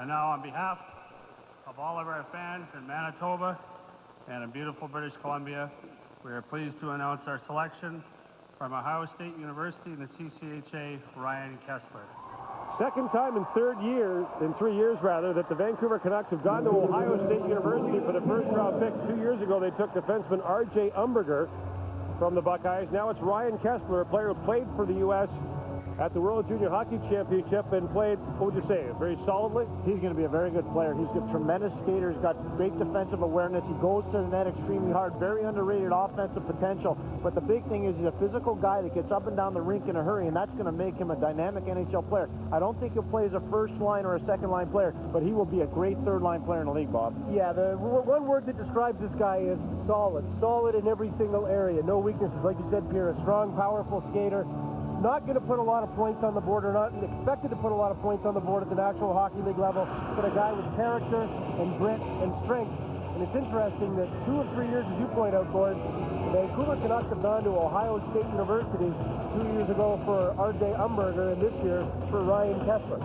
And now on behalf of all of our fans in Manitoba and in beautiful British Columbia, we are pleased to announce our selection from Ohio State University in the CCHA, Ryan Kesler. Second time in 3 years, that the Vancouver Canucks have gone to Ohio State University for the first-round pick. 2 years ago, they took defenseman R.J. Umberger from the Buckeyes. Now it's Ryan Kesler, a player who played for the U.S. at the World Junior Hockey Championship and played, what would you say, very solidly? He's going to be a very good player. He's a tremendous skater. He's got great defensive awareness. He goes to the net extremely hard. Very underrated offensive potential. But the big thing is he's a physical guy that gets up and down the rink in a hurry, and that's going to make him a dynamic NHL player. I don't think he'll play as a first-line or a second-line player, but he will be a great third-line player in the league, Bob. Yeah, the one word that describes this guy is solid. Solid in every single area. No weaknesses. Like you said, Pierre, a strong, powerful skater. Not going to put a lot of points on the board, or not expected to put a lot of points on the board at the National Hockey League level, but a guy with character and grit and strength. And it's interesting that 2 or 3 years, as you point out, Gord, the Vancouver Canucks have gone to Ohio State University 2 years ago for R.J. Umberger, and this year for Ryan Kesler.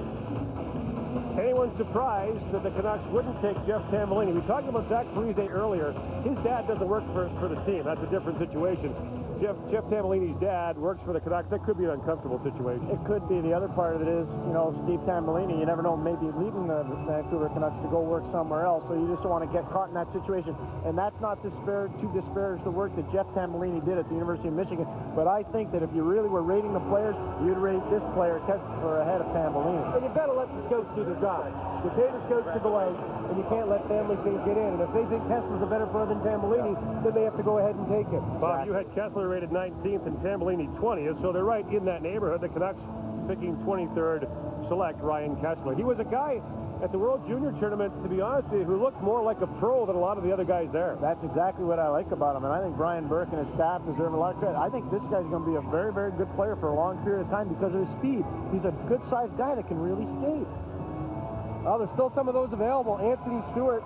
Anyone surprised that the Canucks wouldn't take Jeff Tambellini? We talked about Zach Parise earlier. His dad doesn't work for the team. That's a different situation. Jeff Tambellini's dad works for the Canucks. That could be an uncomfortable situation. It could be. The other part of it is, you know, Steve Tambellini, you never know, maybe leaving the Vancouver Canucks to go work somewhere else, so you just don't want to get caught in that situation. And that's not to disparage the work that Jeff Tambellini did at the University of Michigan, but I think that if you really were rating the players, you'd rate this player Kesler ahead of Tambellini. But you've got to let the scouts do their job. You pay the scouts to go out, and you can't let family things get in. And if they think Kesler's a better player than Tambellini, then they have to go ahead and take him. Bob, you had Kesler rated 19th and Tambellini 20th, so they're right in that neighborhood. The Canucks picking 23rd, select Ryan Kesler. He was a guy at the World Junior Tournament, to be honest with you, who looked more like a pro than a lot of the other guys there. That's exactly what I like about him, and I think Brian Burke and his staff deserve a lot of credit. I think this guy's going to be a very, very good player for a long period of time because of his speed. He's a good-sized guy that can really skate. Well, there's still some of those available. Anthony Stewart,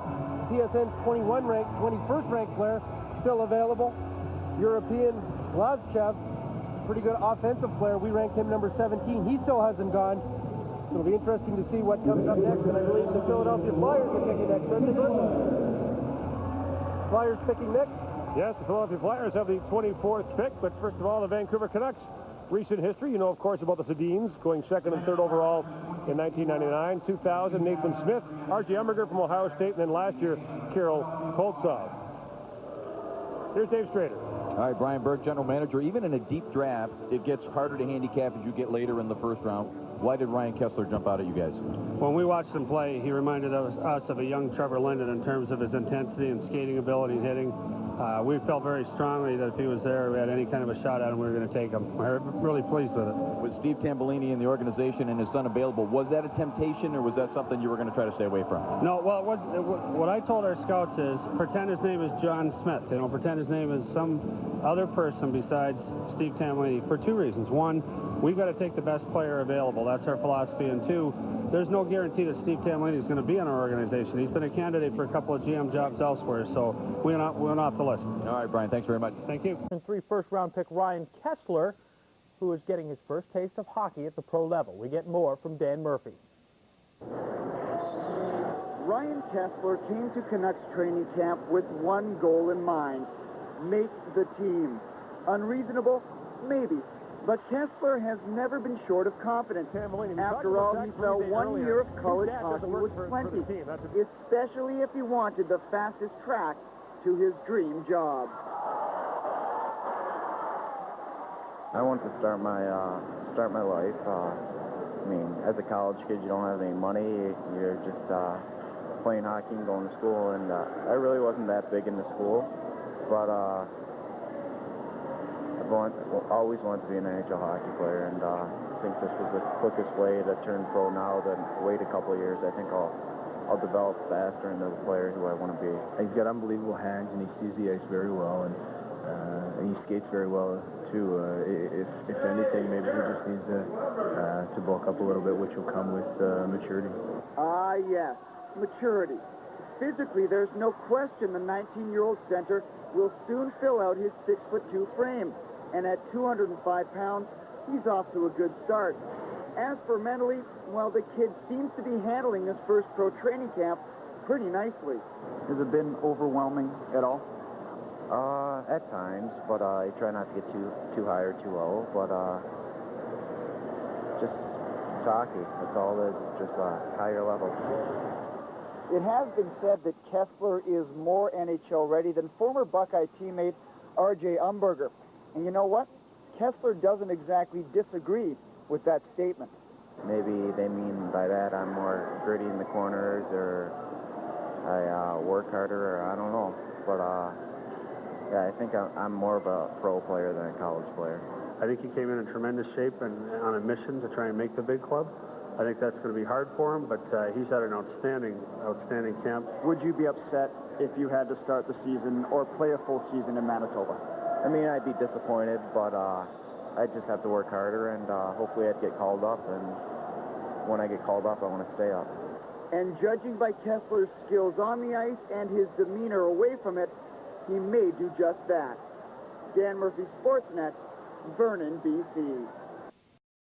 TSN 21st ranked player, still available. European Glazchev, pretty good offensive player. We ranked him number 17. He still hasn't gone. It'll be interesting to see what comes up next, and I believe the Philadelphia Flyers are picking next. Flyers picking next? Yes, the Philadelphia Flyers have the 24th pick, but first of all, the Vancouver Canucks. Recent history, you know, of course, about the Sedins going 2nd and 3rd overall in 1999, 2000, Nathan Smith, R.J. Umberger from Ohio State, and then last year, Kirill Koltsov. Here's Dave Strader. All right, Brian Burke, general manager. Even in a deep draft, it gets harder to handicap as you get later in the first round. Why did Ryan Kesler jump out at you guys? When we watched him play, he reminded us of a young Trevor Linden in terms of his intensity and skating ability and hitting. We felt very strongly that if he was there, we had any kind of a shot at him, we were going to take him. We're really pleased with it. With Steve Tambellini in the organization and his son available, was that a temptation, or was that something you were going to try to stay away from? No, well, what I told our scouts is, pretend his name is John Smith. You know, pretend his name is some other person besides Steve Tambellini for 2 reasons. One, we've got to take the best player available. That's our philosophy. And 2, there's no guarantee that Steve Tambellini is going to be in our organization. He's been a candidate for a couple of GM jobs elsewhere, so we're not off the list. All right, Brian, thanks very much. Thank you. And 3 first-round pick Ryan Kesler, who is getting his first taste of hockey at the pro level. We get more from Dan Murphy. Ryan Kesler came to Canucks training camp with one goal in mind: make the team. Unreasonable? Maybe. But Kesler has never been short of confidence. After all, he felt 1 year of college hockey was plenty, especially if he wanted the fastest track to his dream job. I want to start my life. I mean, as a college kid, you don't have any money. You're just playing hockey and going to school, and I really wasn't that big into school, but I've always wanted to be an NHL hockey player, and I think this was the quickest way to turn pro now than wait a couple of years. I think I'll develop faster into the player who I want to be. He's got unbelievable hands, and he sees the ice very well, and he skates very well too. If anything, maybe he just needs to bulk up a little bit, which will come with maturity. Ah, yes, maturity. Physically, there's no question the 19-year-old center will soon fill out his 6'2" frame. And at 205 pounds, he's off to a good start. As for mentally, well, the kid seems to be handling this first pro training camp pretty nicely. Has it been overwhelming at all? At times, but I try not to get too high or too low, but just it's hockey. That's all it is. It's just a higher level. It has been said that Kesler is more NHL ready than former Buckeye teammate R.J. Umberger. And you know what? Kesler doesn't exactly disagree with that statement. Maybe they mean by that I'm more gritty in the corners, or I work harder, or I don't know. But yeah, I think I'm more of a pro player than a college player. I think he came in tremendous shape and on a mission to try and make the big club. I think that's going to be hard for him, but he's had an outstanding camp. Would you be upset if you had to start the season or play a full season in Manitoba? I mean, I'd be disappointed, but I just have to work harder, and hopefully I'd get called up, and when I get called up, I want to stay up. And judging by Kesler's skills on the ice and his demeanor away from it, he may do just that. Dan Murphy, Sportsnet, Vernon, BC.